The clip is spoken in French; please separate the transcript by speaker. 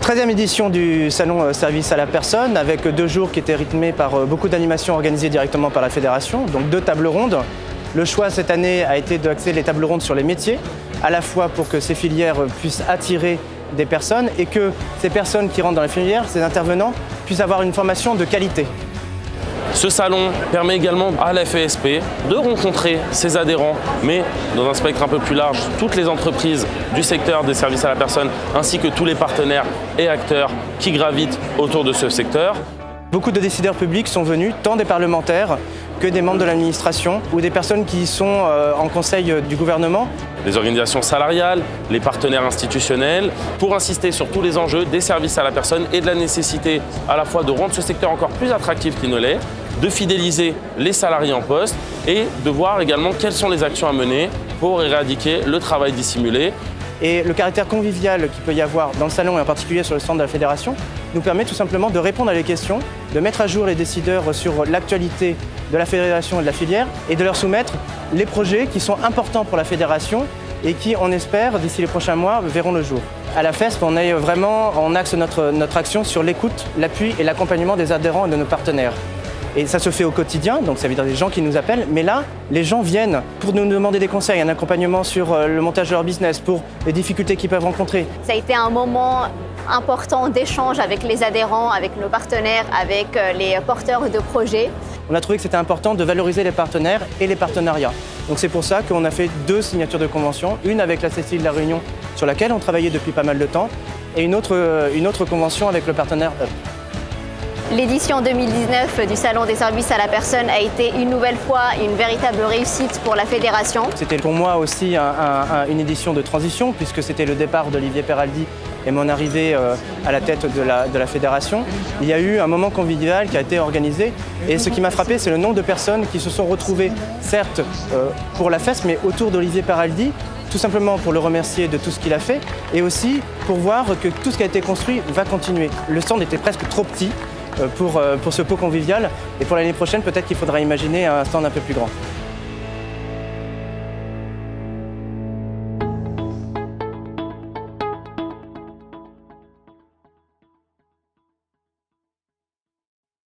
Speaker 1: 13e édition du salon service à la personne, avec 2 jours qui étaient rythmés par beaucoup d'animations organisées directement par la fédération, donc 2 tables rondes. Le choix cette année a été d'axer les tables rondes sur les métiers, à la fois pour que ces filières puissent attirer des personnes et que ces personnes qui rentrent dans les filières, ces intervenants, puissent avoir une formation de qualité.
Speaker 2: Ce salon permet également à la FESP de rencontrer ses adhérents, mais dans un spectre un peu plus large, toutes les entreprises du secteur des services à la personne, ainsi que tous les partenaires et acteurs qui gravitent autour de ce secteur.
Speaker 1: Beaucoup de décideurs publics sont venus, tant des parlementaires que des membres de l'administration ou des personnes qui sont en conseil du gouvernement.
Speaker 2: Les organisations salariales, les partenaires institutionnels, pour insister sur tous les enjeux des services à la personne et de la nécessité à la fois de rendre ce secteur encore plus attractif qu'il ne l'est, de fidéliser les salariés en poste et de voir également quelles sont les actions à mener pour éradiquer le travail dissimulé.
Speaker 1: Et le caractère convivial qu'il peut y avoir dans le salon et en particulier sur le stand de la fédération nous permet tout simplement de répondre à les questions, de mettre à jour les décideurs sur l'actualité de la fédération et de la filière et de leur soumettre les projets qui sont importants pour la fédération et qui, on espère, d'ici les prochains mois, verront le jour. À la FESP, on axe notre action sur l'écoute, l'appui et l'accompagnement des adhérents et de nos partenaires. Et ça se fait au quotidien, donc ça veut dire des gens qui nous appellent. Mais là, les gens viennent pour nous demander des conseils, un accompagnement sur le montage de leur business, pour les difficultés qu'ils peuvent rencontrer.
Speaker 3: Ça a été un moment important d'échange avec les adhérents, avec nos partenaires, avec les porteurs de projets.
Speaker 1: On a trouvé que c'était important de valoriser les partenaires et les partenariats. Donc c'est pour ça qu'on a fait 2 signatures de convention, une avec la CCI de La Réunion, sur laquelle on travaillait depuis pas mal de temps, et une autre convention avec le partenaire UP.
Speaker 3: L'édition 2019 du Salon des services à la personne a été une nouvelle fois une véritable réussite pour la fédération.
Speaker 1: C'était pour moi aussi une édition de transition, puisque c'était le départ d'Olivier Peraldi et mon arrivée à la tête de la fédération. Il y a eu un moment convivial qui a été organisé, et ce qui m'a frappé, c'est le nombre de personnes qui se sont retrouvées, certes pour la FESP, mais autour d'Olivier Peraldi, tout simplement pour le remercier de tout ce qu'il a fait, et aussi pour voir que tout ce qui a été construit va continuer. Le stand était presque trop petit pour ce pot convivial, et pour l'année prochaine, peut-être qu'il faudra imaginer un stand un peu plus grand.